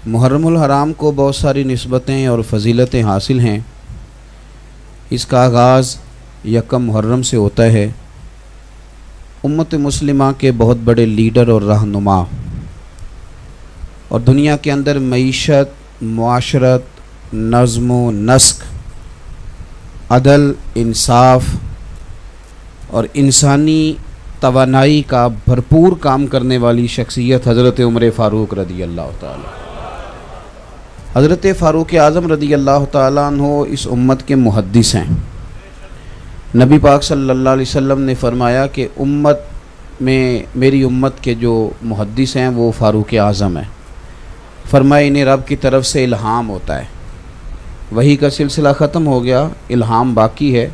मुहर्रमुल हराम को बहुत सारी निस्बतें और फजीलतें हासिल हैं। इसका आगाज़ यकम मुहर्रम से होता है। उम्मत मुस्लिमा के बहुत बड़े लीडर और रहनुमा और दुनिया के अंदर मईशत, मुआशरत, नज़्म व नस्क, अदल, इंसाफ और इंसानी तवानाई का भरपूर काम करने वाली शख्सियत हज़रत उमर फ़ारूक रदी अल्लाह ताला। हज़रत फ़ारूक आज़म रदी अल्लाह ताला अन्हो इस उम्मत के मुहद्दिस हैं। नबी पाक सल्लल्लाहु अलैहि वसल्लम ने फरमाया कि उम्मत में मेरी उम्मत के जो मुहद्दिस हैं वो फ़ारूक आज़म हैं। फरमाया इन्हें रब की तरफ से इल्हाम होता है। वही का सिलसिला ख़त्म हो गया, इल्हाम बाकी है।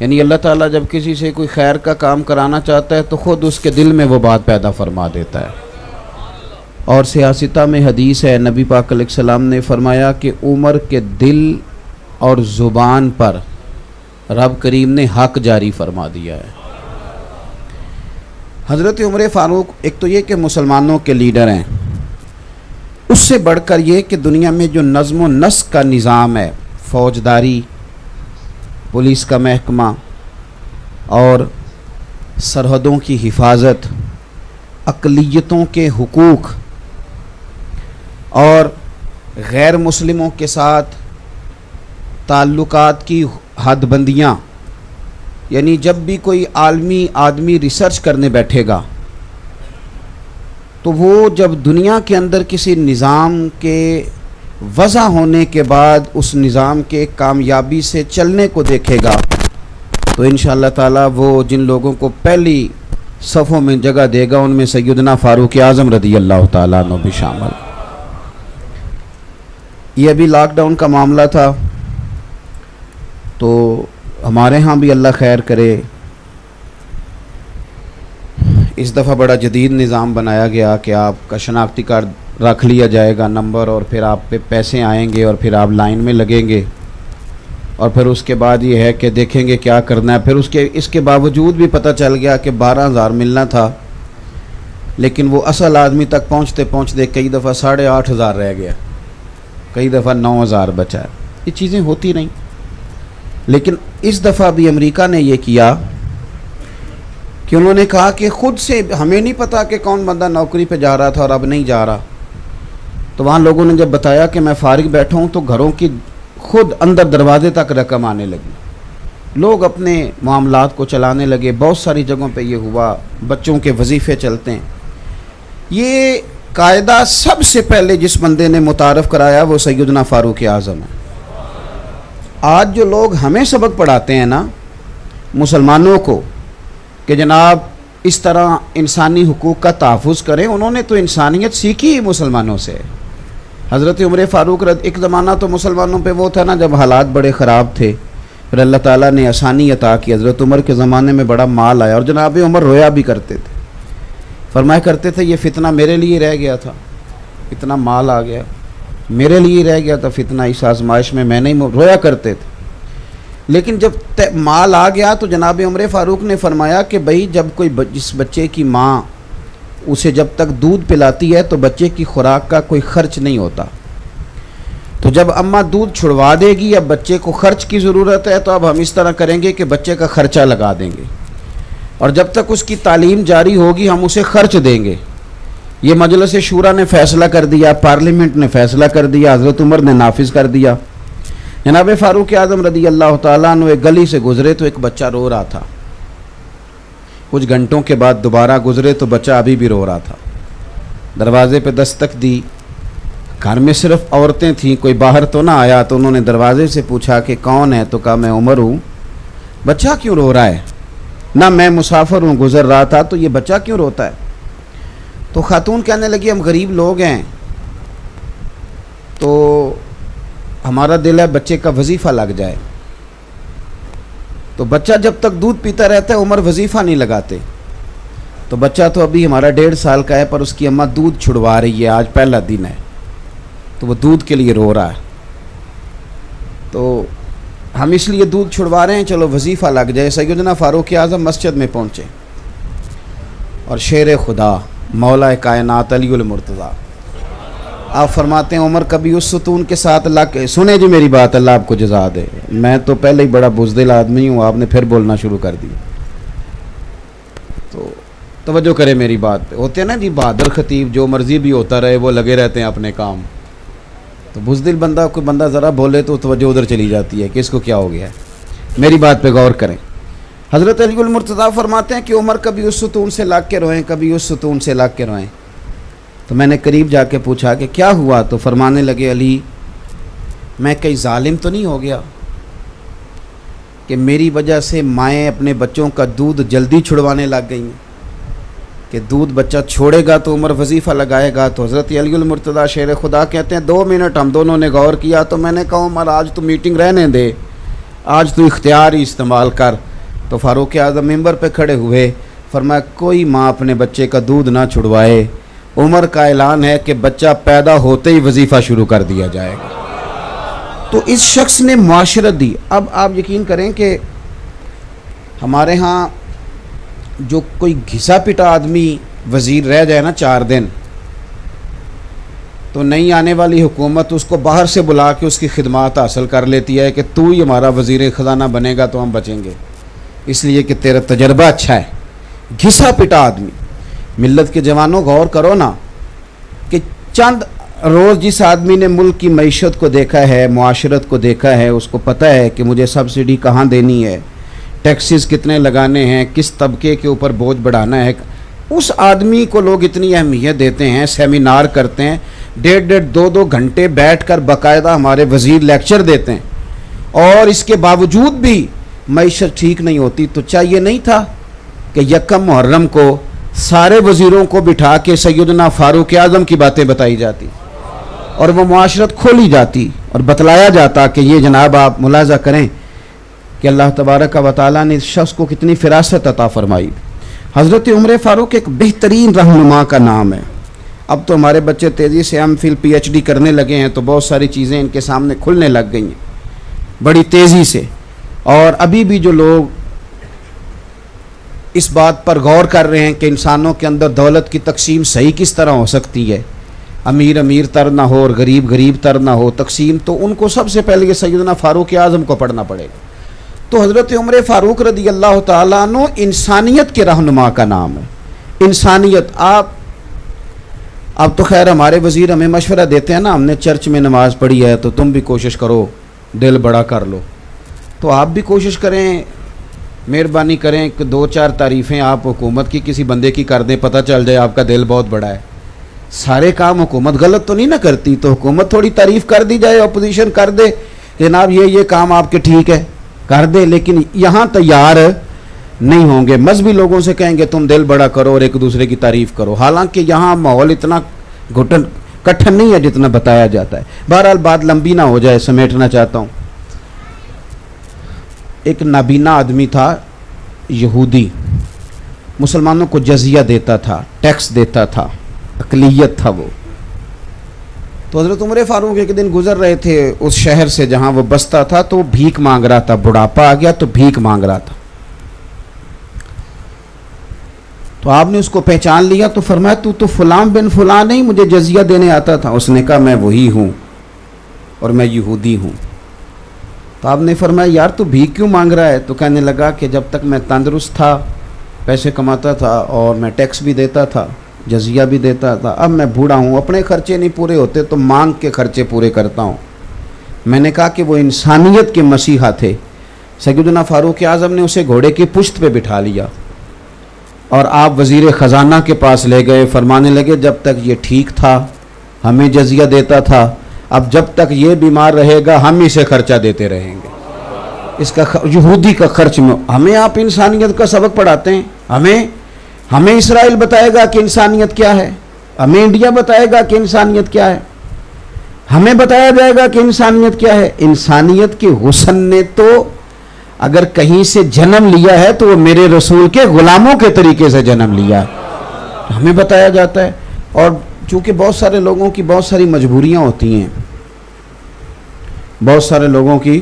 यानी अल्लाह ताला जब किसी से कोई खैर का काम कराना चाहता है तो ख़ुद उसके दिल में वो बात पैदा फरमा देता है। और सियासता में हदीस है, नबी पाक अलैहिस्सलाम ने फरमाया कि उमर के दिल और ज़ुबान पर रब करीम ने हक जारी फरमा दिया है। हज़रत उमर फ़ारूक एक तो ये कि मुसलमानों के लीडर हैं, उससे बढ़कर ये कि दुनिया में जो नज़्म व नस्क का निज़ाम है, फ़ौजदारी, पुलिस का महकमा और सरहदों की हिफाजत, अक़लियतों के हुकूक और गैर मुस्लिमों के साथ ताल्लुकात की हदबंदियाँ, यानी जब भी कोई आलमी आदमी रिसर्च करने बैठेगा तो वो जब दुनिया के अंदर किसी निज़ाम के वज़ा होने के बाद उस निज़ाम के कामयाबी से चलने को देखेगा तो इंशाअल्लाह ताला वो जिन लोगों को पहली सफ़ों में जगह देगा उनमें सैयदना फ़ारूक आज़म रदी अल्लाह ताला अन्हु भी शामिल। ये अभी लॉकडाउन का मामला था तो हमारे यहाँ भी अल्लाह खैर करे, इस दफ़ा बड़ा जदीद निज़ाम बनाया गया कि आपका शनाख्ती कार्ड रख लिया जाएगा, नंबर, और फिर आप पे पैसे आएंगे और फिर आप लाइन में लगेंगे और फिर उसके बाद ये है कि देखेंगे क्या करना है। फिर इसके बावजूद भी पता चल गया कि 12,000 मिलना था, लेकिन वो असल आदमी तक पहुँचते पहुँचते कई दफ़ा 8,500 रह गया, कई दफ़ा 9,000 बचा है। ये चीज़ें होती नहीं। लेकिन इस दफ़ा भी अमेरिका ने ये किया कि उन्होंने कहा कि ख़ुद से, हमें नहीं पता कि कौन बंदा नौकरी पे जा रहा था और अब नहीं जा रहा, तो वहाँ लोगों ने जब बताया कि मैं फ़ारिग बैठा हूँ तो घरों की खुद अंदर दरवाजे तक रकम आने लगी, लोग अपने मामलात को चलाने लगे। बहुत सारी जगहों पे ये हुआ, बच्चों के वजीफ़े चलते हैं। ये कायदा सबसे पहले जिस बंदे ने मुतारफ़ कराया वो सैयदना फ़ारूक आज़म है। आज जो लोग हमें सबक पढ़ाते हैं ना मुसलमानों को कि जनाब इस तरह इंसानी हुकूक का तहफ़्फ़ुज़ करें, उन्होंने तो इंसानियत सीखी ही मुसलमानों से। हज़रत उमर फ़ारूक एक ज़माना तो मुसलमानों पे वो था ना जब हालात बड़े ख़राब थे, फिर अल्लाह ताला ने आसानी अता की। हज़रत उमर के ज़माने में बड़ा माल आया और जनाब उमर रोया भी करते थे, फरमाया करते थे ये फ़ितना मेरे लिए रह गया था, इतना माल आ गया मेरे लिए रह गया था फ़ितना, इस आजमाइश में मैंने ही रोया करते थे। लेकिन जब माल आ गया तो जनाब उमर फ़ारूक ने फरमाया कि भाई जब कोई जिस बच्चे की माँ उसे जब तक दूध पिलाती है तो बच्चे की खुराक का कोई ख़र्च नहीं होता, तो जब अम्मा दूध छुड़वा देगी, अब बच्चे को ख़र्च की ज़रूरत है, तो अब हम इस तरह करेंगे कि बच्चे का ख़र्चा लगा देंगे और जब तक उसकी तालीम जारी होगी हम उसे ख़र्च देंगे। ये मजलिस शूरा ने फ़ैसला कर दिया, पार्लियामेंट ने फ़ैसला कर दिया, हज़रत उमर ने नाफिज कर दिया। जनाब फ़ारूक आज़म रदी अल्लाह ताला अन्हु एक गली से गुज़रे तो एक बच्चा रो रहा था। कुछ घंटों के बाद दोबारा गुज़रे तो बच्चा अभी भी रो रहा था। दरवाज़े पे दस्तक दी, घर में सिर्फ औरतें थीं, कोई बाहर तो ना आया, तो उन्होंने दरवाज़े से पूछा कि कौन है, तो कहा मैं उमर हूँ। बच्चा क्यों रो रहा है? ना मैं मुसाफिर हूँ, गुज़र रहा था, तो ये बच्चा क्यों रोता है? तो खातून कहने लगी हम गरीब लोग हैं तो हमारा दिल है बच्चे का वजीफ़ा लग जाए। तो बच्चा जब तक दूध पीता रहता है उमर वजीफ़ा नहीं लगाते। तो बच्चा तो अभी हमारा 1.5 साल का है पर उसकी अम्मा दूध छुड़वा रही है, आज पहला दिन है, तो वो दूध के लिए रो रहा है। तो हम इसलिए दूध छुड़वा रहे हैं, चलो वजीफ़ा लग जाए। सैयदना फ़ारूक आज़म मस्जिद में पहुँचे और शेर खुदा मौला कायनात अली उल मुर्तज़ा आप फरमाते हैं उमर कभी उस सुतून के साथ अल्लाह, सुने जी मेरी बात, अल्लाह आपको जज़ा दे। मैं तो पहले ही बड़ा बुज़दिल आदमी हूँ, आपने फिर बोलना शुरू कर दिया। तो तवज्जो करें मेरी बात पे। होते हैं ना जी बहादुर खतीब, जो मर्जी भी होता रहे वो लगे रहते हैं अपने काम। तो बुज़दिल बंदा, कोई बंदा ज़रा बोले तो तवज्जो उधर चली जाती है कि इसको क्या हो गया है। मेरी बात पे गौर करें। हज़रत अली मुर्तज़ा फरमाते हैं कि उमर कभी उस सुतून से लाग के रोएं, कभी उस सुतून से लाग के रोएं। तो मैंने करीब जाके पूछा कि क्या हुआ? तो फरमाने लगे, अली मैं कहीं जालिम तो नहीं हो गया कि मेरी वजह से माएँ अपने बच्चों का दूध जल्दी छुड़वाने लग गई हैं कि दूध बच्चा छोड़ेगा तो उमर वजीफ़ा लगाएगा। तो हज़रत अली मुर्तज़ा शेर खुदा कहते हैं 2 मिनट हम दोनों ने गौर किया। तो मैंने कहा उमर आज तो मीटिंग रहने दे, आज तो इख्तियार ही इस्तेमाल कर। तो फ़ारूक आज़म मिंबर पे खड़े हुए, फरमाया कोई माँ अपने बच्चे का दूध ना छुड़वाए। उमर का ऐलान है कि बच्चा पैदा होते ही वजीफ़ा शुरू कर दिया जाएगा। तो इस शख्स ने मुआशरत दी। अब आप यकीन करें कि हमारे यहाँ जो कोई घिसा पिटा आदमी वज़ीर रह जाए ना 4 दिन, तो नई आने वाली हुकूमत उसको बाहर से बुला के उसकी खिदमात हासिल कर लेती है कि तू ही हमारा वज़ीर ख़ज़ाना बनेगा तो हम बचेंगे, इसलिए कि तेरा तजर्बा अच्छा है। घिसा पिटा आदमी। मिल्लत के जवानों गौर करो ना कि चंद रोज़ जिस आदमी ने मुल्क की मईशत को देखा है, मुआशरत को देखा है, उसको पता है कि मुझे सब्सिडी कहाँ देनी है, टैक्सेस कितने लगाने हैं, किस तबके के ऊपर बोझ बढ़ाना है, उस आदमी को लोग इतनी अहमियत देते हैं, सेमिनार करते हैं, 1.5-2 घंटे बैठ कर बाकायदा हमारे वज़ीर लेक्चर देते हैं, और इसके बावजूद भी मईशत ठीक नहीं होती। तो चाहिए नहीं था कि यकम मुहर्रम को सारे वज़ीरों को बिठा के सैयदना फ़ारूक आज़म की बातें बताई जाती और वो मुआशरत खोली जाती और बतलाया जाता कि ये जनाब आप मुलाज़ा करें कि अल्लाह तबारक व तआला ने इस शख्स को कितनी फ़िरासत अता फ़रमाई। हज़रत उमर फ़ारूक एक बेहतरीन रहनुमा का नाम है। अब तो हमारे बच्चे तेज़ी से एमफिल PhD करने लगे हैं, तो बहुत सारी चीज़ें इनके सामने खुलने लग गई हैं बड़ी तेज़ी से। और अभी भी जो लोग इस बात पर गौर कर रहे हैं कि इंसानों के अंदर दौलत की तकसीम सही किस तरह हो सकती है, अमीर अमीर तर ना हो और गरीब गरीब तर ना हो तकसीम, तो उनको सबसे पहले ये सैयदना फ़ारूक आज़म को पढ़ना पड़ेगा। तो हज़रत उमर फ़ारूक रज़ी अल्लाह तआला अन्हु इंसानियत के रहनुमा का नाम है। इंसानियत। आप अब तो खैर हमारे वज़ीर हमें मशवरा देते हैं ना, हमने चर्च में नमाज़ पढ़ी है तो तुम भी कोशिश करो, दिल बड़ा कर लो। तो आप भी कोशिश करें, मेहरबानी करें कि 2-4 तारीफ़ें आप हुकूमत की किसी बंदे की कर दें, पता चल जाए आपका दिल बहुत बड़ा है। सारे काम हुकूमत गलत तो नहीं ना करती, तो हुकूमत थोड़ी तारीफ़ कर दी जाए, अपोजिशन कर दे जनाब ये काम आपके ठीक है, कर दे। लेकिन यहाँ तैयार नहीं होंगे, मजहबी लोगों से कहेंगे तुम दिल बड़ा करो और एक दूसरे की तारीफ़ करो। हालांकि यहाँ माहौल इतना घुटन कठिन नहीं है जितना बताया जाता है। बहरहाल बात लंबी ना हो जाए, समेटना चाहता हूँ। एक नाबीना आदमी था, यहूदी, मुसलमानों को जजिया देता था, टैक्स देता था, अकलियत था वो। तो हज़रत उमर फ़ारूक एक दिन गुजर रहे थे उस शहर से जहाँ वो बसता था, तो भीख मांग रहा था, बुढ़ापा आ गया तो भीख मांग रहा था। तो आपने उसको पहचान लिया तो फरमाया तू तो फ़लाँ बिन फ़लाँ नहीं, मुझे जजिया देने आता था। उसने कहा मैं वही हूँ और मैं यहूदी हूँ। तो आपने फरमाया यार तू भीख क्यों मांग रहा है? तो कहने लगा कि जब तक मैं तंदुरुस्त था, पैसे कमाता था और मैं टैक्स भी देता था, जजिया भी देता था, अब मैं बूढ़ा हूँ, अपने खर्चे नहीं पूरे होते तो मांग के खर्चे पूरे करता हूँ। मैंने कहा कि वो इंसानियत के मसीहा थे। सैयदना फ़ारूक आज़म ने उसे घोड़े की पुश्त पे बिठा लिया और आप वज़ीर ख़ज़ाना के पास ले गए। फरमाने लगे जब तक ये ठीक था हमें जजिया देता था, अब जब तक ये बीमार रहेगा हम इसे खर्चा देते रहेंगे, इसका यहूदी का खर्च में। हमें आप इंसानियत का सबक पढ़ाते हैं, हमें इसराइल बताएगा कि इंसानियत क्या है, हमें इंडिया बताएगा कि इंसानियत क्या है, हमें बताया जाएगा कि इंसानियत क्या है। इंसानियत के हुस्न ने तो अगर कहीं से जन्म लिया है तो वो मेरे रसूल के गुलामों के तरीके से जन्म लिया है, हमें बताया जाता है। और चूँकि बहुत सारे लोगों की बहुत सारी मजबूरियाँ होती हैं, बहुत सारे लोगों की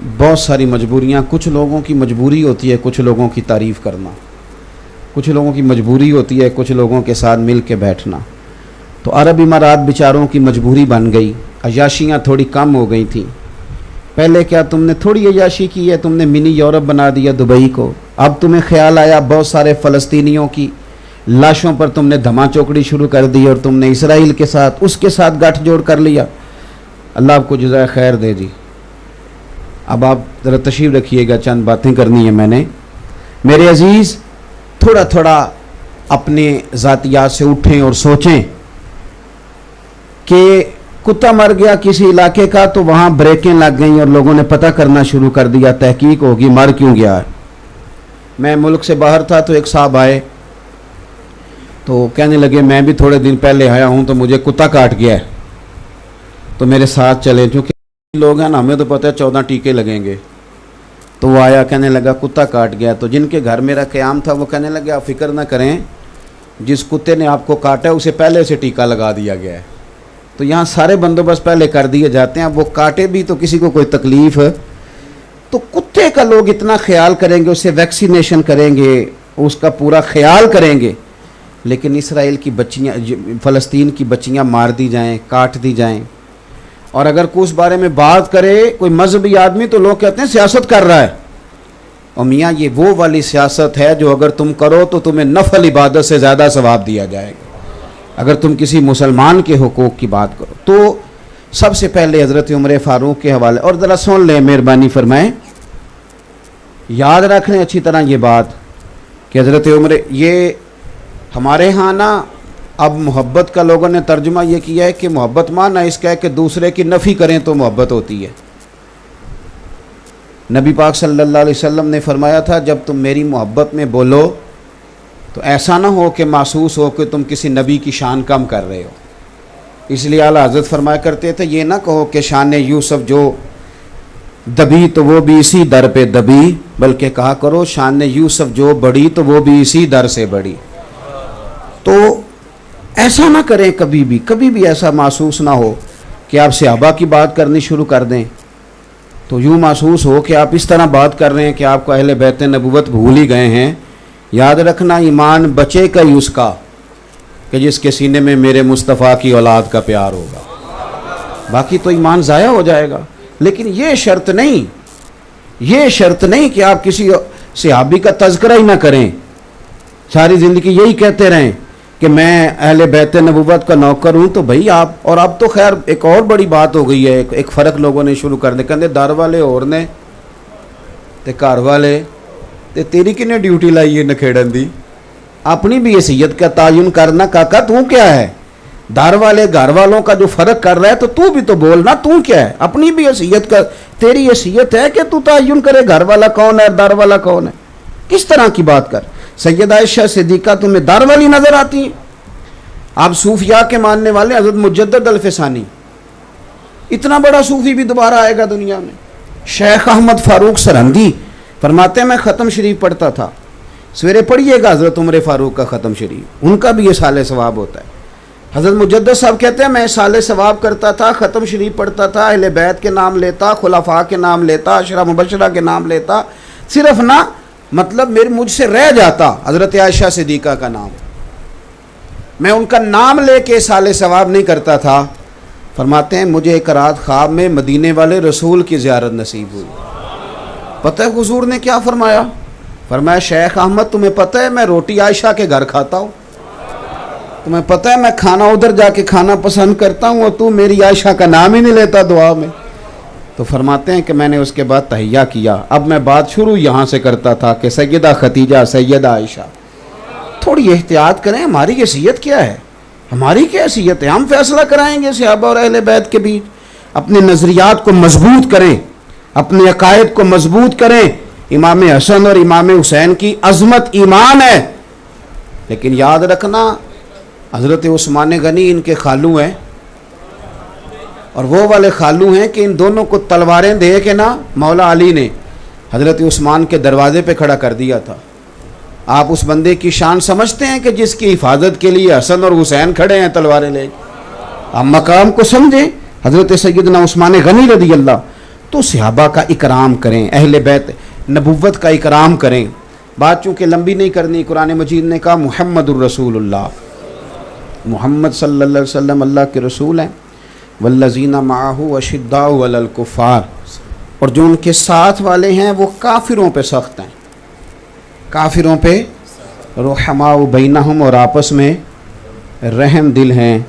बहुत सारी मजबूरियाँ, कुछ लोगों की मजबूरी होती है कुछ लोगों की तारीफ़ करना, कुछ लोगों की मजबूरी होती है कुछ लोगों के साथ मिल के बैठना। तो अरब इमारात बेचारों की मजबूरी बन गई, अयाशियाँ थोड़ी कम हो गई थी। पहले क्या तुमने थोड़ी अयाशी की है, तुमने मिनी यूरोप बना दिया दुबई को। अब तुम्हें ख्याल आया बहुत सारे फ़लस्तीनियों की लाशों पर तुमने धमा चौकड़ी शुरू कर दी और तुमने इसराइल के साथ उसके साथ गठजोड़ कर लिया। अल्लाह आपको जज़ाए खैर दे जी। अब आप ज़रा तशरीफ़ रखिएगा, चंद बातें करनी है मैंने। मेरे अजीज़, थोड़ा थोड़ा अपने ज़ातियात से उठें और सोचें कि कुत्ता मर गया किसी इलाके का तो वहाँ ब्रेकें लग गई और लोगों ने पता करना शुरू कर दिया, तहकीक होगी मर क्यों गया है। मैं मुल्क से बाहर था तो एक साहब आए तो कहने लगे मैं भी थोड़े दिन पहले आया हूँ तो मुझे कुत्ता काट गया है, तो मेरे साथ चले। क्योंकि लोग हैं ना, हमें तो पता है 14 टीके लगेंगे। तो वो आया, कहने लगा कुत्ता काट गया। तो जिनके घर मेरा क़याम था वो कहने लगे आप फिक्र ना करें, जिस कुत्ते ने आपको काटा है उसे पहले से टीका लगा दिया गया है। तो यहाँ सारे बंदोबस्त पहले कर दिए जाते हैं। अब वो काटे भी तो किसी को कोई तकलीफ़, तो कुत्ते का लोग इतना ख्याल करेंगे, उसे वैक्सीनेशन करेंगे, उसका पूरा ख्याल करेंगे। लेकिन इसराइल की बच्चियाँ, फ़लस्तीन की बच्चियाँ मार दी जाएँ, काट दी जाएँ। और अगर कोई उस बारे में बात करे कोई मजहबी आदमी तो लोग कहते हैं सियासत कर रहा है। और मियाँ ये वो वाली सियासत है जो अगर तुम करो तो तुम्हें नफल इबादत से ज़्यादा सवाब दिया जाएगा। अगर तुम किसी मुसलमान के हुकूक की बात करो तो सबसे पहले हज़रत उमर फ़ारूक के हवाले, और ज़रा सुन लें, मेहरबानी फरमाएं, याद रख लें अच्छी तरह ये बात कि हज़रत उमर, ये हमारे यहाँ ना अब मोहब्बत का लोगों ने तर्जुमा ये किया है कि मोहब्बत माना इसका है कि दूसरे की नफ़ी करें तो मोहब्बत होती है। नबी पाक सल्लल्लाहु अलैहि वसल्लम ने फरमाया था जब तुम मेरी मोहब्बत में बोलो तो ऐसा ना हो कि महसूस हो कि तुम किसी नबी की शान कम कर रहे हो। इसलिए आला हज़रत फरमाया करते थे ये ना कहो कि शान यूसुफ जो दबी तो वो भी इसी दर पे दबी, बल्कि कहा करो शान यूसुफ जो बढ़ी तो वो भी इसी दर से बढ़ी। तो ऐसा ना करें, कभी भी ऐसा महसूस ना हो कि आप सहाबा की बात करनी शुरू कर दें तो यूँ महसूस हो कि आप इस तरह बात कर रहे हैं कि आपको अहले बैत नबुवत भूल ही गए हैं। याद रखना, ईमान बचेगा ही उसका कि जिसके सीने में मेरे मुस्तफ़ा की औलाद का प्यार होगा, बाकी तो ईमान ज़ाया हो जाएगा। लेकिन ये शर्त नहीं कि आप किसी सहाबी का तज़किरा ही ना करें, सारी ज़िंदगी यही कहते रहें कि मैं अहले बैत नबुवत का नौकर हूँ। तो भाई आप, और अब तो खैर एक और बड़ी बात हो गई है, एक फ़र्क लोगों ने शुरू कर दिया, कहते दर वाले और ने ते घर वाले ते तेरी किने ड्यूटी लाई है नखेड़न दी, अपनी भी हैसियत का तायुन करना। काका तू क्या है, दर वाले घर वालों का जो फ़र्क कर रहा है तो तू भी तो बोलना, तू क्या है, अपनी भी हैसियत का, तेरी हैसियत है कि तू तायुन करे घर वाला कौन है दर वाला कौन है। किस तरह की बात कर। सैयदा आयशा सिद्दीक़ा तुम्हें दर वाली नज़र आती हैं। आप सूफिया के मानने वाले हज़रत मुजद्दद अल-फ़सानी, इतना बड़ा सूफी भी दोबारा आएगा दुनिया में। शेख अहमद फ़ारूक सरहंदी फरमाते हैं मैं ख़त्म शरीफ पढ़ता था, सवेरे पढ़िएगा हज़रत उमर फ़ारूक का ख़त्म शरीफ, उनका भी ये साले सवाब होता है। हज़रत मुजद्दद साहब कहते हैं मैं साले सवाब करता था, ख़त्म शरीफ पढ़ता था, अहले बैत के नाम लेता, खुलाफा के नाम लेता, अशरा मुबशरा के नाम लेता, सिर्फ ना मतलब मुझसे रह जाता हज़रत आयशा सिद्दीक़ा का नाम, मैं उनका नाम लेके साले सवाब नहीं करता था। फरमाते हैं मुझे एक रात ख्वाब में मदीने वाले रसूल की ज़ियारत नसीब हुई। पता है हुजूर ने क्या फरमाया? फरमाया शेख अहमद तुम्हें पता है मैं रोटी आयशा के घर खाता हूँ, तुम्हें पता है मैं खाना उधर जाके खाना पसंद करता हूँ और तू मेरी आयशा का नाम ही नहीं लेता दुआ में। तो फरमाते हैं कि मैंने उसके बाद तहैया किया। अब मैं बात शुरू यहाँ से करता था कि सैयदा खतीजा, सैयदा आयशा, थोड़ी एहतियात करें, हमारी हैसियत क्या है, हमारी क्या हैसियत है, हम फैसला कराएंगे सहाबा और अहले बैत के बीच। अपने नज़रियात को मजबूत करें, अपने अकायद को मजबूत करें। इमाम हसन और इमाम हुसैन की अज़मत ईमान है, लेकिन याद रखना हज़रत उस्मान गनी इनके खालू हैं, और वो वाले खालू हैं कि इन दोनों को तलवारें दे के ना मौला अली ने हज़रत उस्मान के दरवाजे पे खड़ा कर दिया था। आप उस बंदे की शान समझते हैं कि जिसकी हिफाजत के लिए हसन और हुसैन खड़े हैं तलवारें ले। आप मकाम को समझें, हज़रत सैयदना उस्मान गनी रज़ी अल्लाह। तो सहाबा का इकराम करें, अहले बैत नबुव्वत का इकराम करें। बात चूँकि लंबी नहीं करनी, कुरान मजीद ने कहा मुहम्मदुर रसूलुल्लाह, मोहम्मद सल्लल्लाहु अलैहि वसल्लम अल्लाह के रसूल हैं। वल्लज़ीना माअहू अशिद्दाउ अलल कुफ़ार, और जो उनके साथ वाले हैं वो काफिरों पे सख्त हैं, काफिरों पे रुहमाउ बैनहुम, और आपस में रहम दिल हैं।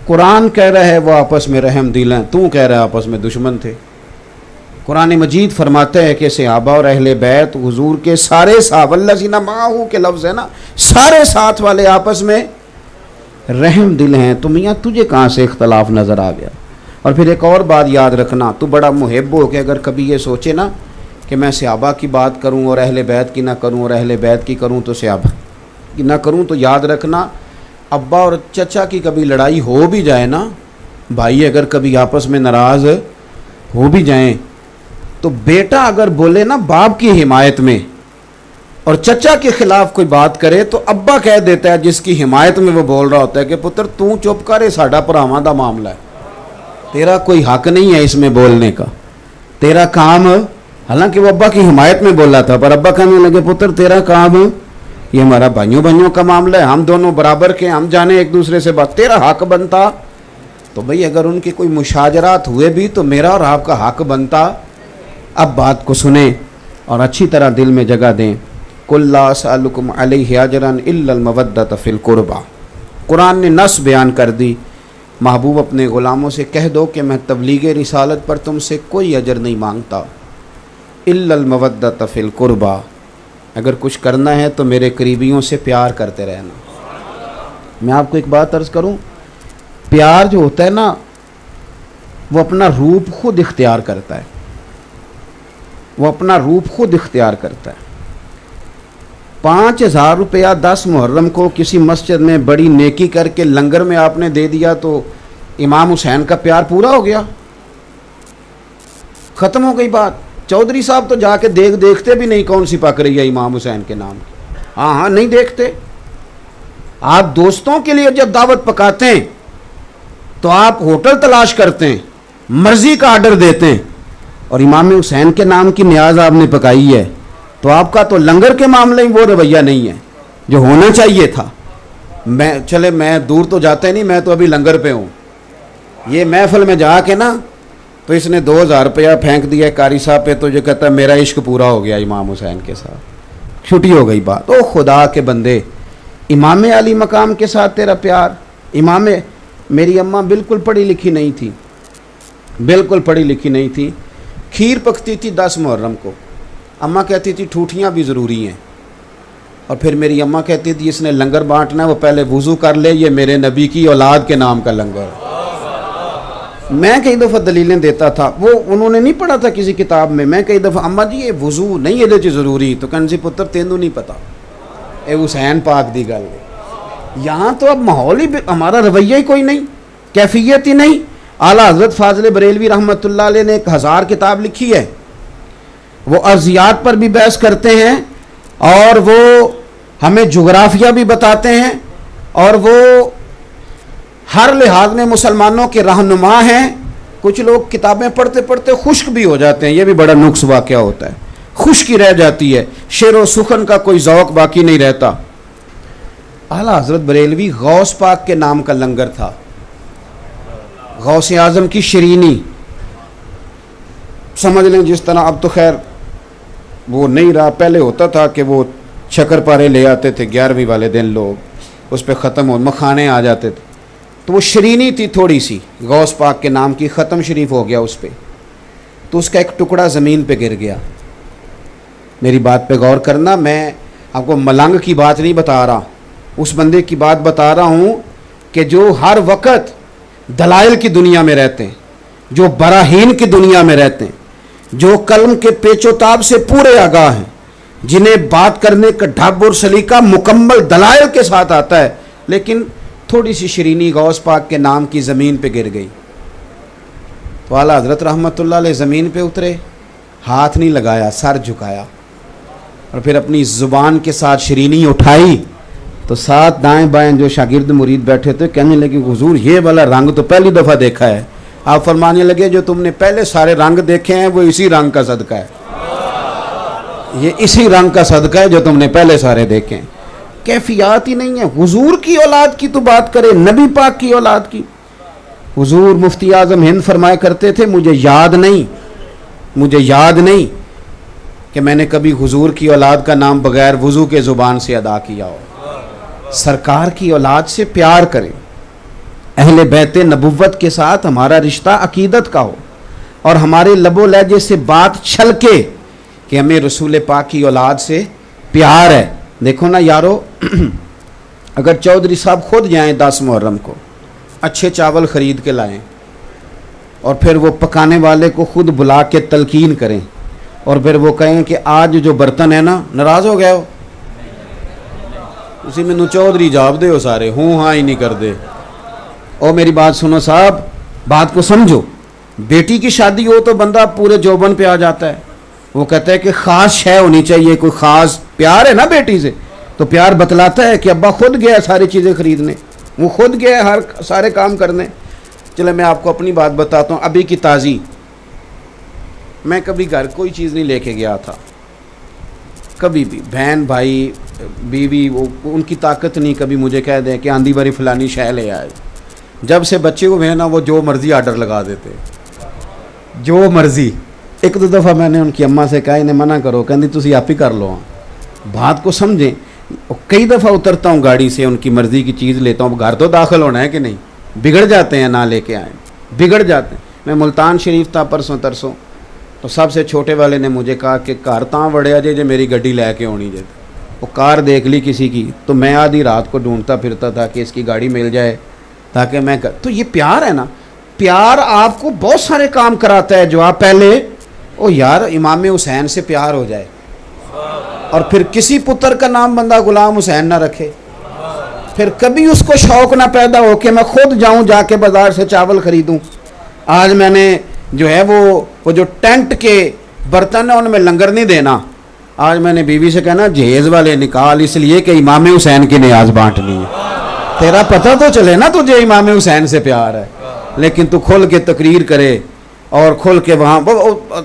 कुरान कह रहा है वो आपस में रहम दिल हैं, तू कह रहा है आपस में दुश्मन थे। कुरान मजीद फरमाता है कि सहाबा और अहले बैत हुजूर के सारे साहब, वल्लज़ीना माअहू के लफ्ज़ है ना, सारे साथ वाले आपस में रहम दिल हैं। तो मियाँ तुझे कहाँ से इख्तलाफ नज़र आ गया? और फिर एक और बात याद रखना, तू बड़ा मुहिब हो के अगर कभी ये सोचे ना कि मैं सहाबा की बात करूं और अहले बैत की ना करूं, और अहले बैत की करूं तो सहाबा की ना करूं, तो याद रखना अब्बा और चचा की कभी लड़ाई हो भी जाए ना, भाई अगर कभी आपस में नाराज़ हो भी जाएं, तो बेटा अगर बोले ना बाप की हिमायत में और चचा के खिलाफ कोई बात करे, तो अब्बा कह देता है जिसकी हिमायत में वो बोल रहा होता है कि पुत्र तू चुप कर, ये साडा भरावां दा मामला है, तेरा कोई हक नहीं है इसमें बोलने का, तेरा काम, हालांकि वो अब्बा की हिमायत में बोला था, पर अब्बा कहने लगे पुत्र तेरा काम, ये हमारा भाइयों भाइयों का मामला है, हम दोनों बराबर के, हम जाने एक दूसरे से बात, तेरा हक बनता। तो भाई अगर उनके कोई मुशाजरात हुए भी तो मेरा और आपका हक बनता। अब बात को सुने और अच्छी तरह दिल में जगह दें। कुल ला असअलुकुम अलैहि अजरन इल्लल मवद्दत फिल कुर्बा। कुरान ने नस बयान कर दी, महबूब अपने ग़ुलामों से कह दो कि मैं तबलीग रिसालत पर तुमसे कोई अजर नहीं मांगता, इल्लल मवद्दत फिल कुर्बा, अगर कुछ करना है तो मेरे करीबियों से प्यार करते रहना। मैं आपको एक बात अर्ज़ करूं, प्यार जो होता है ना वो अपना रूप खुद इख्तियार करता है, वो अपना रूप खुद इख्तियार करता है। 5,000 रुपया 10 मुहर्रम को किसी मस्जिद में बड़ी नेकी करके लंगर में आपने दे दिया तो इमाम हुसैन का प्यार पूरा हो गया, ख़त्म हो गई बात। चौधरी साहब तो जाके देखते भी नहीं कौन सी पक रही है इमाम हुसैन के नाम की, हाँ नहीं देखते। आप दोस्तों के लिए जब दावत पकाते हैं तो आप होटल तलाश करते हैं, मर्जी का आर्डर देते हैं, और इमाम हुसैन के नाम की न्याज आपने पकाई है, तो आपका तो लंगर के मामले में वो रवैया नहीं है जो होना चाहिए था। मैं दूर तो जाते नहीं, मैं तो अभी लंगर पे हूँ। ये महफिल में जाके ना तो इसने 2,000 रुपया फेंक दिया कारी साहब पे, तो जो कहता है मेरा इश्क पूरा हो गया इमाम हुसैन के साथ, छुट्टी हो गई बात। ओ खुदा के बंदे, इमाम अली मकाम के साथ तेरा प्यार। मेरी अम्मा बिल्कुल पढ़ी लिखी नहीं थी, बिल्कुल पढ़ी लिखी नहीं थी। खीर पकती थी 10 मुहर्रम को, अम्मा कहती थी ठूठियाँ भी ज़रूरी हैं, और फिर मेरी अम्मा कहती थी इसने लंगर बांटना है वो पहले वुज़ू कर ले, ये मेरे नबी की औलाद के नाम का लंगर। मैं कई दफ़ा दलीलें देता था, वो उन्होंने नहीं पढ़ा था किसी किताब में। मैं कई दफ़ा अम्मा जी ये वुज़ू नहीं ये ज़रूरी, तो कहने से पुत्र तेनू नहीं पता, ये हुसैन पाक दी गल है। यहाँ तो अब माहौल ही, हमारा रवैया ही कोई नहीं, कैफियत ही नहीं। आला हज़रत फाज़िल बरेलवी रहमतुल्लाह अलैह ने 1000 किताब लिखी है, वो अर्जियात पर भी बहस करते हैं और वो हमें जोग्राफिया भी बताते हैं, और वो हर लिहाज में मुसलमानों के रहनुमा हैं। कुछ लोग किताबें पढ़ते पढ़ते खुश्क भी हो जाते हैं, ये भी बड़ा नुक्स वाक़या होता है, खुश्की रह जाती है, शेर व सुखन का कोई ज़ौक़ बाकी नहीं रहता। आला हज़रत बरेलवी गौस पाक के नाम का लंगर था, गौस आज़म की शरीनी, समझ लें जिस तरह, अब तो खैर वो नहीं रहा, पहले होता था कि वो शक्करपारे ले आते थे 11वीं वाले दिन, लोग उस पर ख़त्म हो मखाने आ जाते थे, तो वो शरीनी थी थोड़ी सी गौस पाक के नाम की, ख़त्म शरीफ हो गया उस पर, तो उसका एक टुकड़ा ज़मीन पे गिर गया। मेरी बात पे गौर करना, मैं आपको मलंग की बात नहीं बता रहा, उस बंदे की बात बता रहा हूँ कि जो हर वक्त दलाइल की दुनिया में रहते हैं, जो बराहीन की दुनिया में रहते हैं, जो कलम के पेचोताब से पूरे आगाह हैं, जिन्हें बात करने का ढब और सलीका मुकम्मल दलाइल के साथ आता है, लेकिन थोड़ी सी शरीनी गौस पाक के नाम की ज़मीन पे गिर गई, तो आला हज़रत रहमतुल्लाह अलैह ज़मीन पे उतरे, हाथ नहीं लगाया, सर झुकाया, और फिर अपनी ज़ुबान के साथ शरीनी उठाई, तो साथ दाएं बाएं जो शागिर्द मुरीद बैठे थे कहने लगे हुजूर ये वाला रंग तो पहली दफ़ा देखा है। आप फरमाने लगे जो तुमने पहले सारे रंग देखे हैं वो इसी रंग का सदका है, ये इसी रंग का सदका है जो तुमने पहले सारे देखे हैं। कैफियत ही नहीं है। हुजूर की औलाद की तो बात करें, नबी पाक की औलाद की। हुजूर मुफ्ती आजम हिंद फरमाया करते थे, मुझे याद नहीं कि मैंने कभी हुजूर की औलाद का नाम बगैर वुजू के ज़ुबान से अदा किया हो। सरकार की औलाद से प्यार करें, अहले बैत नबुव्वत के साथ हमारा रिश्ता अकीदत का हो और हमारे लबो लहजे से बात छलके कि हमें रसूल पाक की औलाद से प्यार है। देखो ना यारो, अगर चौधरी साहब खुद जाएं 10 मुहर्रम को अच्छे चावल ख़रीद के लाएं और फिर वो पकाने वाले को खुद बुला के तलकीन करें और फिर वो कहें कि आज जो बर्तन है ना, नाराज़ हो गए हो, उसी मैनू चौधरी जाप दे हो सारे, हूँ हाँ ही नहीं कर दे। और मेरी बात सुनो साहब, बात को समझो। बेटी की शादी हो तो बंदा पूरे जोबन पे आ जाता है। वो कहता है कि ख़ास शय होनी चाहिए, कोई ख़ास प्यार है ना बेटी से, तो प्यार बतलाता है कि अब्बा खुद गया सारी चीज़ें ख़रीदने, वो खुद गया हर सारे काम करने। चलो मैं आपको अपनी बात बताता हूँ, अभी की ताज़ी। मैं कभी घर कोई चीज़ नहीं लेके गया था, कभी भी। बहन भाई बीवी वो उनकी ताकत नहीं कभी मुझे कह दें कि आंधी बारी फलानी शय ले आए। जब से बच्चे हुए ना वो जो मर्ज़ी आर्डर लगा देते, जो मर्ज़ी। एक दो दफ़ा मैंने उनकी अम्मा से कहा इन्हें मना करो, कहती तुसी आप ही कर लो। बात को समझें। कई दफ़ा उतरता हूँ गाड़ी से, उनकी मर्ज़ी की चीज़ लेता हूँ, घर तो दाखिल होना है कि नहीं, बिगड़ जाते हैं ना लेके आए, बिगड़ जाते हैं। मैं मुल्तान शरीफ था परसों तरसों, तो सबसे छोटे वाले ने मुझे कहा कि कार तां वड़िया जे मेरी गड्डी लैके आनी जे। वो कार देख ली किसी की, तो मैं आधी रात को ढूंढता फिरता था कि इसकी गाड़ी मिल जाए ताकि मैं तो ये प्यार है ना। प्यार आपको बहुत सारे काम कराता है जो आप पहले ओ यार इमाम हुसैन से प्यार हो जाए और फिर किसी पुत्र का नाम बंदा गुलाम हुसैन ना रखे, फिर कभी उसको शौक़ ना पैदा हो कि मैं खुद जाऊं जाके बाज़ार से चावल ख़रीदूं। आज मैंने जो है वो जो टेंट के बर्तन है उनमें लंगर नहीं देना। आज मैंने बीवी से कहना जहेज़ वाले निकाल, इसलिए कि इमाम हुसैन की न्याज बांटनी है। तेरा पता तो चले ना तुझे इमाम हुसैन से प्यार है, लेकिन तू खुल के तकरीर करे और खुल के वहाँ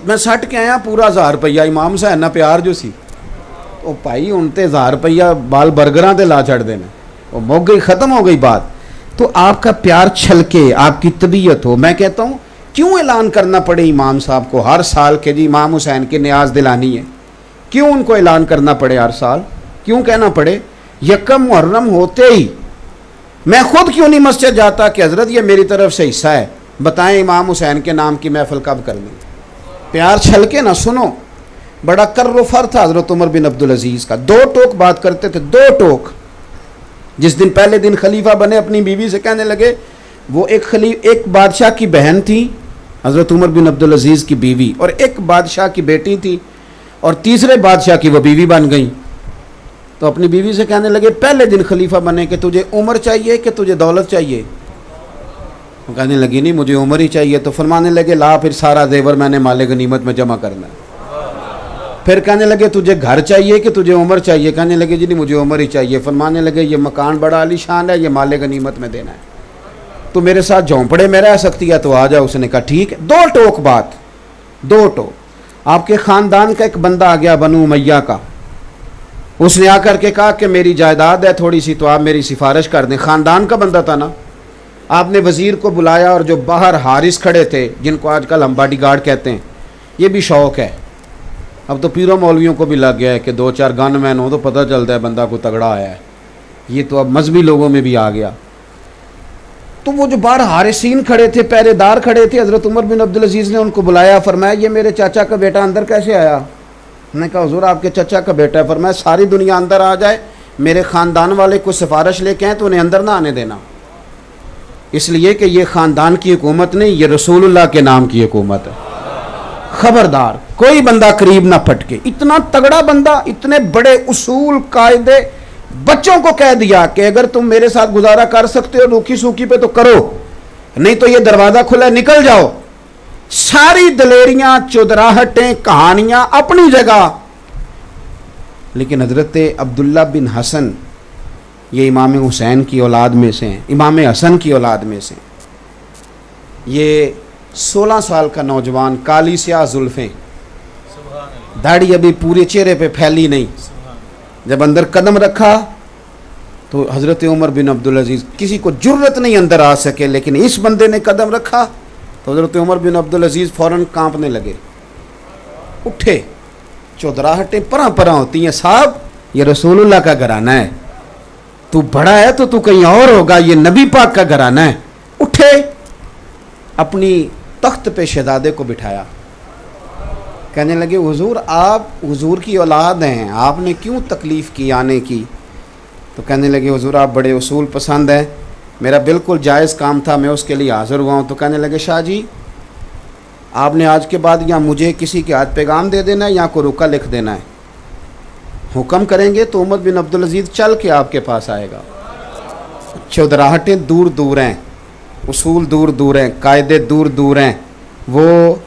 मैं सट के आया पूरा 1000 रुपया इमाम हुसैन ना प्यार जो सी ओ भाई हूँ तो 1000 रुपया बाल बर्गरां ते ला छड़ देना, वो मुक गई, ख़त्म हो गई बात। तो आपका प्यार छलके, आपकी तबीयत हो। मैं कहता हूँ क्यों ऐलान करना पड़े इमाम साहब को हर साल के जी इमाम हुसैन की न्याज दिलानी है, क्यों उनको ऐलान करना पड़े हर साल, क्यों कहना पड़े? यकम मुहर्रम होते ही मैं खुद क्यों नहीं मस्जिद जाता कि हज़रत ये मेरी तरफ से हिस्सा है, बताएं इमाम हुसैन के नाम की महफिल कब करनी। प्यार छलके ना। सुनो, बड़ा कर्रफर था हज़रत उमर बिन अब्दुल अजीज़ का, 2 टोक बात करते थे, 2 टोक। जिस दिन पहले दिन खलीफा बने अपनी बीवी से कहने लगे, वो एक बादशाह की बहन थी हज़रत उमर बिन अब्दुल अजीज़ की बीवी, और एक बादशाह की बेटी थी, और तीसरे बादशाह की वो बीवी बन गई। तो अपनी बीवी से कहने लगे पहले दिन खलीफा बने कि तुझे उम्र चाहिए कि तुझे दौलत चाहिए? वो कहने लगी नहीं मुझे उम्र ही चाहिए। तो फरमाने लगे ला फिर सारा जेवर मैंने माले गनीमत में जमा करना है। फिर कहने लगे तुझे घर चाहिए कि तुझे उम्र चाहिए? कहने लगे जी नहीं मुझे उम्र ही चाहिए। फरमाने लगे ये मकान बड़ा आलीशान है, ये माले गनीमत में देना है, तो मेरे साथ झोंपड़े में रह सकती है तो आ जाओ। उसने कहा ठीक है। 2 टोक बात, 2 टोक। आपके ख़ानदान का एक बंदा आ गया बनु उमैया का, उसने आकर के कहा कि मेरी जायदाद है थोड़ी सी, तो आप मेरी सिफारिश कर दें। ख़ानदान का बंदा था ना। आपने वज़ीर को बुलाया और जो बाहर हारिस खड़े थे, जिनको आजकल हम बॉडी गार्ड कहते हैं, ये भी शौक़ है। अब तो पीरों मौलवियों को भी लग गया है कि 2-4 गनमैन हो तो पता चलता है बंदा को तगड़ा आया है। ये तो अब मजहबी लोगों में भी आ गया। तो वो जो बाहर हारिसीन खड़े थे, पहरेदार खड़े थे, हज़रत उमर बिन अब्दुल अजीज़ ने उनको बुलाया। फरमाया ये मेरे चाचा का बेटा अंदर कैसे आया? मैंने कहा हुज़ूर आपके चाचा का बेटा है। फरमाया सारी दुनिया अंदर आ जाए, मेरे ख़ानदान वाले कोई सिफारिश लेके आए तो उन्हें अंदर ना आने देना, इसलिए कि ये ख़ानदान की हुकूमत नहीं, ये रसूलुल्लाह के नाम की हुकूमत है। खबरदार कोई बंदा करीब ना फटके। इतना तगड़ा बंदा, इतने बड़े उसूल कायदे, बच्चों को कह दिया कि अगर तुम मेरे साथ गुजारा कर सकते हो रूखी सूखी पे तो करो, नहीं तो ये दरवाज़ा खुला है निकल जाओ। सारी दलेरियां, चौधराहटें, कहानियां अपनी जगह। लेकिन हज़रत अब्दुल्ला बिन हसन ये इमाम हुसैन की औलाद में से हैं, इमाम हसन की औलाद में से। ये 16 साल का नौजवान, काली स्याह जुल्फ़ें, दाढ़ी अभी पूरे चेहरे पे फैली नहीं। जब अंदर कदम रखा तो हज़रत उमर बिन अब्दुल अजीज़, किसी को जुर्रत नहीं अंदर आ सके, लेकिन इस बंदे ने कदम रखा तो हज़रत उमर बिन अब्दुल अजीज़ फ़ौरन कांपने लगे, उठे, चौधराहटें परा परा होती हैं, साहब ये रसूलुल्लाह का घराना है, तू बड़ा है तो तू कहीं और होगा, ये नबी पाक का घराना है। उठे, अपनी तख्त पे शहजादे को बिठाया, कहने लगे हुजूर आप हुजूर की औलाद हैं, आपने क्यों तकलीफ़ की आने की? तो कहने लगे हुजूर आप बड़े उसूल पसंद हैं, मेरा बिल्कुल जायज़ काम था, मैं उसके लिए हाज़िर हुआ हूँ। तो कहने लगे शाह जी आपने आज के बाद या मुझे किसी के हाथ पैगाम दे देना है या कोई रुका लिख देना है, हुक्म करेंगे तो उमर बिन अब्दुल अजीज़ चल के आपके पास आएगा। चौधराहटें दूर दूर हैं, उसूल दूर दूर हैं, कायदे दूर दूर हैं, वो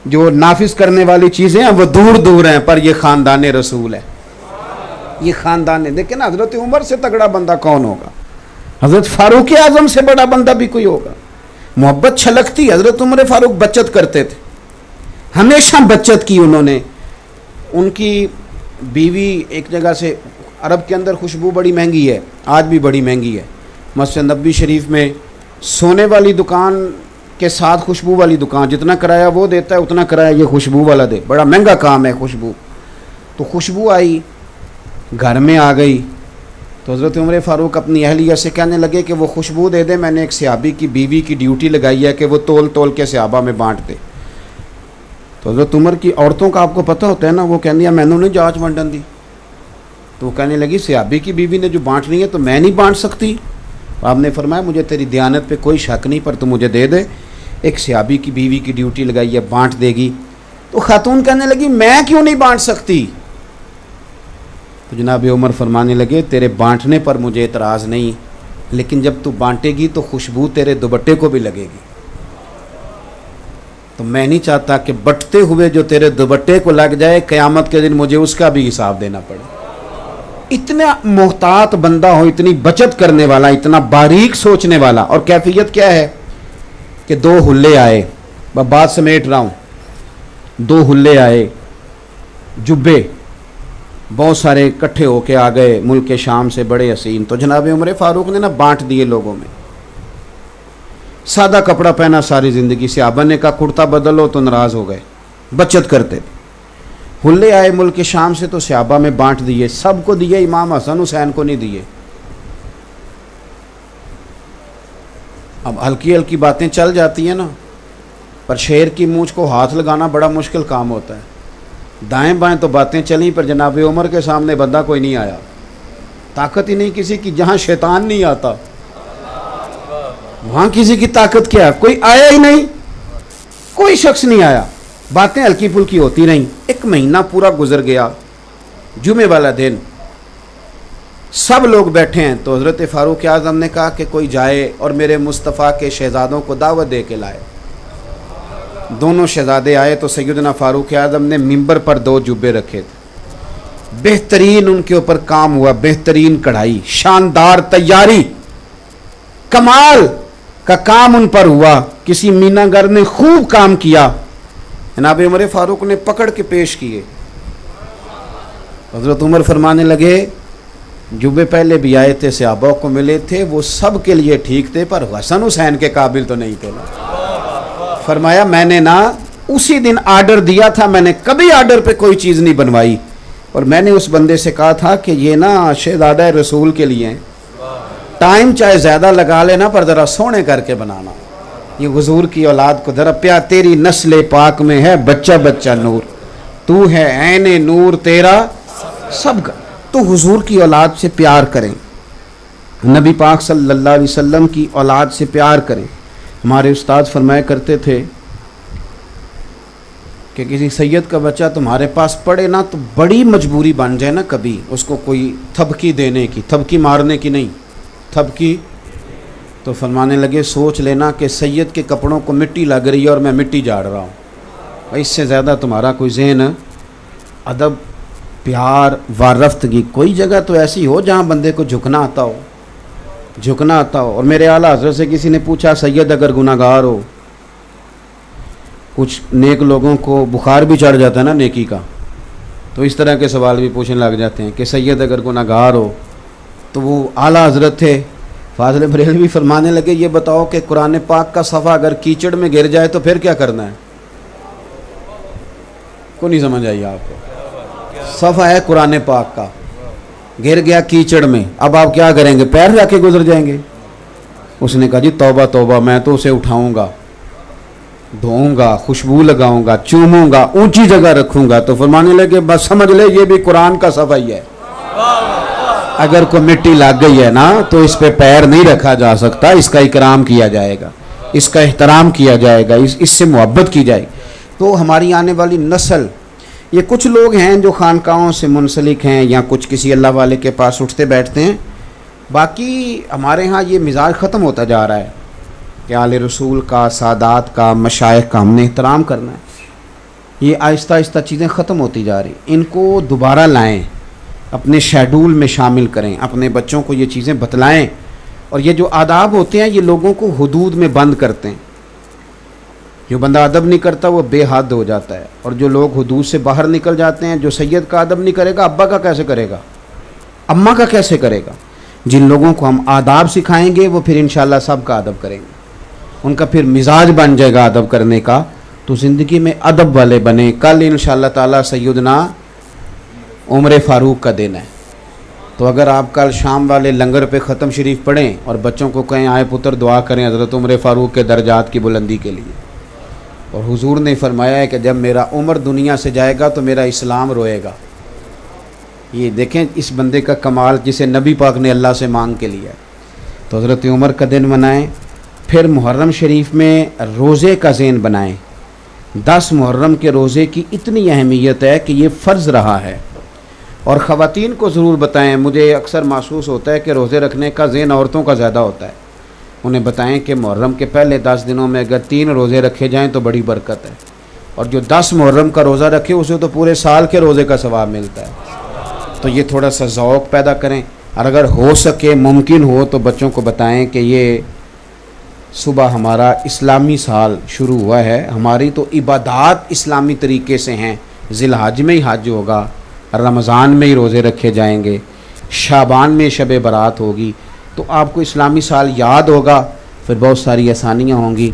जो नाफिज करने वाली चीज़ें हैं वो दूर दूर हैं, पर ये ख़ानदान रसूल है, ये ख़ानदान है। देखिए ना, हज़रत उमर से तगड़ा बंदा कौन होगा? हज़रत फ़ारूक आज़म से बड़ा बंदा भी कोई होगा? मोहब्बत छलकती। हज़रत उमर फ़ारूक बचत करते थे, हमेशा बचत की उन्होंने। उनकी बीवी एक जगह से, अरब के अंदर खुशबू बड़ी महंगी है, आज भी बड़ी महंगी है, मस्जिद नबी शरीफ में सोने वाली दुकान के साथ खुशबू वाली दुकान, जितना किराया वो देता है उतना किराया ये खुशबू वाला दे, बड़ा महंगा काम है खुशबू। तो खुशबू आई, घर में आ गई, तो हज़रत उमर फ़ारूक अपनी अहलिया से कहने लगे कि वो खुशबू दे दे, मैंने एक सहाबी की बीवी की ड्यूटी लगाई है कि वो तोल तोल के सहाबा में बांट दे। तो हज़रत उमर की औरतों का आपको पता होता है ना, वो कहनी है मैंने नहीं जांच वंडन दी। तो वो कहने लगी सहाबी की बीवी ने जो बांटनी है तो मैं नहीं बांट सकती? आपने फरमाया मुझे तेरी दयानत पे कोई शक नहीं, पर तू मुझे दे दे, एक सहाबी की बीवी की ड्यूटी लगाई है, बांट देगी। तो खातून कहने लगी मैं क्यों नहीं बांट सकती? तो जनाब उमर फरमाने लगे तेरे बांटने पर मुझे एतराज़ नहीं, लेकिन जब तू बांटेगी तो खुशबू तेरे दुपट्टे को भी लगेगी, तो मैं नहीं चाहता कि बटते हुए जो तेरे दुपट्टे को लग जाए, क़यामत के दिन मुझे उसका भी हिसाब देना पड़े। इतना मोहतात बंदा हो, इतनी बचत करने वाला, इतना बारीक सोचने वाला। और कैफियत क्या है कि दो हुल्ले आए, मैं बात समेट रहा हूँ, दो हुल्ले आए, जुब्बे बहुत सारे इकट्ठे होके आ गए मुल्क के शाम से, बड़े हसीन। तो जनाब उमर फ़ारूक ने ना बांट दिए लोगों में। सादा कपड़ा पहना सारी ज़िंदगी, सहाबा ने कहा कुर्ता बदलो तो नाराज़ हो गए, बचत करते थे। हुल्ले आए मुल्क के शाम से तो सहाबा में बांट दिए, सबको दिए, इमाम हसन हुसैन को नहीं दिए। अब हल्की हल्की बातें चल जाती हैं ना, पर शेर की मूंछ को हाथ लगाना बड़ा मुश्किल काम होता है। दाएं बाएं तो बातें चली, पर जनाब उमर के सामने बंदा कोई नहीं आया, ताकत ही नहीं किसी की। जहाँ शैतान नहीं आता वहाँ किसी की ताकत क्या? कोई आया ही नहीं, कोई शख्स नहीं आया, बातें हल्की फुल्की होती रहीं। एक महीना पूरा गुजर गया, जुमे वाला दिन, सब लोग बैठे हैं। तो हज़रत फ़ारूक आज़म ने कहा कि कोई जाए और मेरे मुस्तफ़ा के शहज़ादों को दावत दे के लाए। दोनों शहज़ादे आए तो सैयदना फ़ारूक आज़म ने मिंबर पर दो जुब्बे रखे थे, बेहतरीन उनके ऊपर काम हुआ, बेहतरीन कढ़ाई, शानदार तैयारी, कमाल का काम उन पर हुआ। किसी मीनागर ने खूब काम किया। जनाब उमर फ़ारूक ने पकड़ के पेश किए। हज़रत उमर फरमाने लगे जुब्बे पहले भी आए थे, सहाबा को मिले थे, वो सब के लिए ठीक थे, पर हसन हुसैन के काबिल तो नहीं थे ना। फरमाया मैंने ना उसी दिन आर्डर दिया था, मैंने कभी आर्डर पे कोई चीज़ नहीं बनवाई, और मैंने उस बंदे से कहा था कि ये ना शहज़ादा रसूल के लिए हैं, टाइम चाहे ज़्यादा लगा लेना पर ज़रा सोने करके बनाना। ये हुजूर की औलाद को ज़रा प्यार, तेरी नस्ल पाक में है बच्चा बच्चा नूर, तू है ऐने नूर तेरा सबका। तो हुजूर की औलाद से प्यार करें, नबी पाक सल्लल्लाहु अलैहि वसल्लम की औलाद से प्यार करें। हमारे उस्ताद फरमाया करते थे कि किसी सैयद का बच्चा तुम्हारे पास पढ़े ना तो बड़ी मजबूरी बन जाए ना कभी उसको कोई थपकी देने की, थपकी मारने की नहीं, थपकी। तो फरमाने लगे सोच लेना कि सैयद के कपड़ों को मिट्टी लग रही है और मैं मिट्टी झाड़ रहा हूँ। इससे ज़्यादा तुम्हारा कोई ज़हन, अदब, प्यार, वारफ्तगी, कोई जगह तो ऐसी हो जहाँ बंदे को झुकना आता हो, झुकना आता हो। और मेरे आला हज़रत से किसी ने पूछा सैयद अगर गुनाहगार हो, कुछ नेक लोगों को बुखार भी चढ़ जाता है ना नेकी का, तो इस तरह के सवाल भी पूछने लग जाते हैं कि सैयद अगर गुनाहगार हो तो वो आला हजरत थे फाज़िल बरेलवी फरमाने लगे, ये बताओ कि कुरान पाक का सफ़ा अगर कीचड़ में गिर जाए तो फिर क्या करना है? को नहीं समझ आई आपको? सफ़ा है कुरान पाक का, गिर गया कीचड़ में, अब आप क्या करेंगे? पैर जाके गुजर जाएंगे? उसने कहा जी तौबा तौबा, मैं तो उसे उठाऊंगा, धोऊंगा, खुशबू लगाऊंगा, चूमूंगा, ऊंची जगह रखूंगा। तो फरमाने लगे बस समझ ले ये भी कुरान का सफ़ा ही है, अगर कोई मिट्टी लग गई है ना तो इस पे पैर नहीं रखा जा सकता, इसका इकराम किया जाएगा, इसका एहतराम किया जाएगा, इससे मोहब्बत की जाएगी। तो हमारी आने वाली नस्ल, ये कुछ लोग हैं जो खानकाहों से मुंसलिक हैं या कुछ किसी अल्लाह वाले के पास उठते बैठते हैं, बाकी हमारे यहाँ ये मिजाज ख़त्म होता जा रहा है कि आले रसूल का, सादात का, मशाइख का हमने एहतराम करना है। ये आहिस्ता आहिस्ता चीज़ें ख़त्म होती जा रही, इनको दोबारा लाएं, अपने शेड्यूल में शामिल करें, अपने बच्चों को ये चीज़ें बतलाएं। और ये जो आदाब होते हैं ये लोगों को हुदूद में बंद करते हैं। जो बंदा अदब नहीं करता वो बेहद हो जाता है, और जो लोग हुदूद से बाहर निकल जाते हैं, जो सैयद का अदब नहीं करेगा अब्बा का कैसे करेगा, अम्मा का कैसे करेगा। जिन लोगों को हम आदाब सिखाएंगे वो फिर इंशाल्लाह सब का अदब करेंगे, उनका फिर मिजाज बन जाएगा अदब करने का, तो ज़िंदगी में अदब वाले बने। कल इंशाल्लाह ताला सैयदना उमर फ़ारूक का दिन है, तो अगर आप कल शाम वाले लंगर पे ख़त्म शरीफ पढ़ें और बच्चों को कहें आए पुत्र दुआ करें हज़रत उमर फ़ारूक के दर्जात की बुलंदी के लिए। और हुजूर ने फरमाया है कि जब मेरा उमर दुनिया से जाएगा तो मेरा इस्लाम रोएगा। ये देखें इस बंदे का कमाल जिसे नबी पाक ने अल्लाह से मांग के लिया। तो हज़रत उमर का दिन मनाएं। फिर मुहर्रम शरीफ में रोज़े का ज़ेन बनाएं। 10 मुहर्रम के रोज़े की इतनी अहमियत है कि ये फ़र्ज़ रहा है, और ख़वातीन को ज़रूर बताएं। मुझे अक्सर महसूस होता है कि रोज़े रखने का ज़ेन औरतों का ज़्यादा होता है। उन्हें बताएं कि मुहर्रम के पहले 10 दिनों में अगर 3 रोज़े रखे जाएं तो बड़ी बरकत है, और जो 10 मुहर्रम का रोज़ा रखे उसे तो पूरे साल के रोज़े का सवाब मिलता है। तो ये थोड़ा सा ज़ौक़ पैदा करें, और अगर हो सके मुमकिन हो तो बच्चों को बताएं कि ये सुबह हमारा इस्लामी साल शुरू हुआ है, हमारी तो इबादात इस्लामी तरीके से हैं। ज़िलहज में ही हज होगा, रमज़ान में ही रोज़े रखे जाएंगे, शाबान में शब बारात होगी, तो आपको इस्लामी साल याद होगा, फिर बहुत सारी आसानियाँ होंगी।